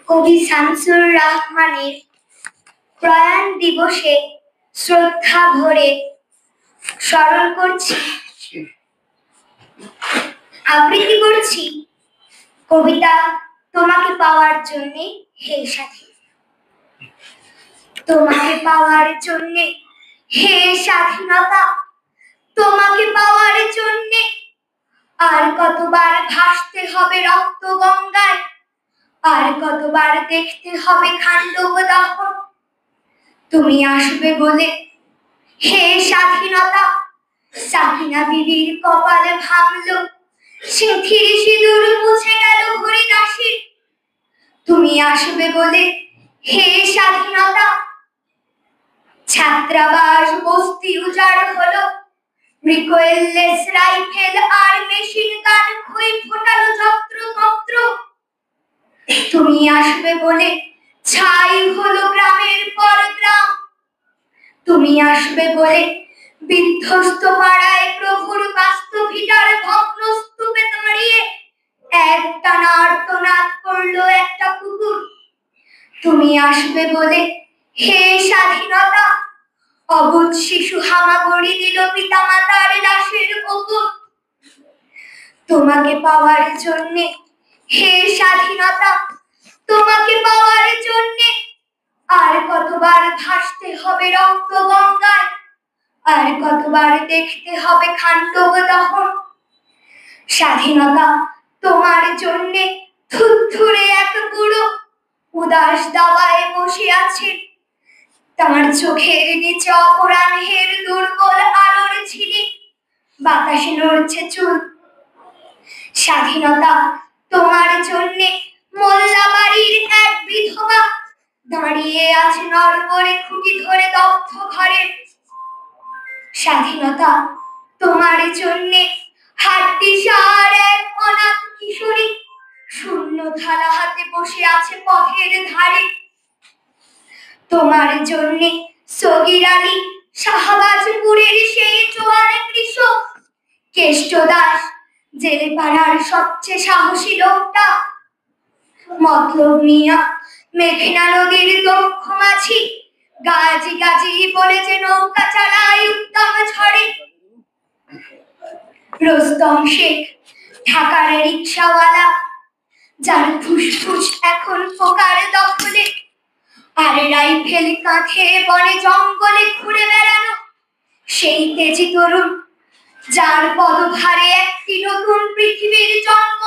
কবি শামসুর রাহমানের প্রয়াণ দিবসে শ্রদ্ধা ভরে স্মরণ করছি, আবৃত্তি করছি কবিতা তোমাকে পাওয়ার জন্যে হে সাথী। তোমাকে পাওয়ার জন্যে হে স্বাধীনতা, তোমাকে পাওয়ার জন্যে আর কতবার ভাসতে হবে রক্ত গঙ্গায়, আর কতবার দেখতে হবে খান্ডব দহন। তুমি আসবে বলে হে স্বাধীনতা, সাকিনা বিবির কপালে ভাঙলো, সিঁথির সিঁদুর মুছে গেল হরিদাসীর। তুমি আসবে বলে হে স্বাধীনতা, ছাত্রাবাস বস্তি উজাড় হলো, রিকোয়েললেস রাইফেল আর মেশিন গান খই ফোটালো যত্রতত্র। তুমি আসবে বলে ছাই হলো গ্রামের পর গ্রাম। তুমি আসবে বলে বিধ্বস্ত পাড়ায় প্রভুর বাস্তভিটার ভগ্ন স্তূপে দাঁড়িয়ে একটানা আর্তনাদ করলো একটা কুকুর। তুমি আসবে বলে হে স্বাধীনতা, অবুঝ শিশু হামাগুড়ি দিল পিতা মাতার লাশের ওপর। তোমাকে পাওয়ার জন্যে হে স্বাধীনতা, তোমাকে পাওয়ার জন্যে আর কতবার ভাসতে হবে রক্ত গঙ্গায়, আর কতবার দেখতে হবে খান্ডব দহন। স্বাধীনতা তোমার জন্যে থুরথুরে এক বুড়ো উদাস দাওয়ায় বসে আছে, তার চোখের নিচে অপরাহ্নের দুর্বল আলোর ঝিলিক, বাতাসে নড়ছে চুল। স্বাধীনতা তোমার জন্যে মোল্লাবাড়ির এক বিধবা দাঁড়িয়ে আছে নড়বড়ে খুঁটি ধরে দগ্ধ ঘরে। স্বাধীনতা তোমার জন্যে হাড্ডিসার এক অনাথ কিশোরী শূন্য থালা হাতে বসে আছে পথের ধারে। তোমার জন্যে সগীর আলী শাহবাজপুরের সেই জোয়ান কৃষক, কেষ্ট দাস জেলে পাড়ার সবচেয়ে সাহসী লোকটা, মতলব মিয়া মেঘনা নদীর দক্ষ মাঝি, গাজী গাজী বলে যে নৌকা চালায় উত্তম ঝড়ে, রোস্তম শেখ ঢাকার রিক্সাওয়ালা, যার ফুসফুস এখন পোকার দখলে, আর রাইফেল কাঁধে বনে জঙ্গলে ঘুরে বেড়ানো সেই তেজি তরুণ, যার পদভারে একটি নতুন পৃথিবীর জন্ম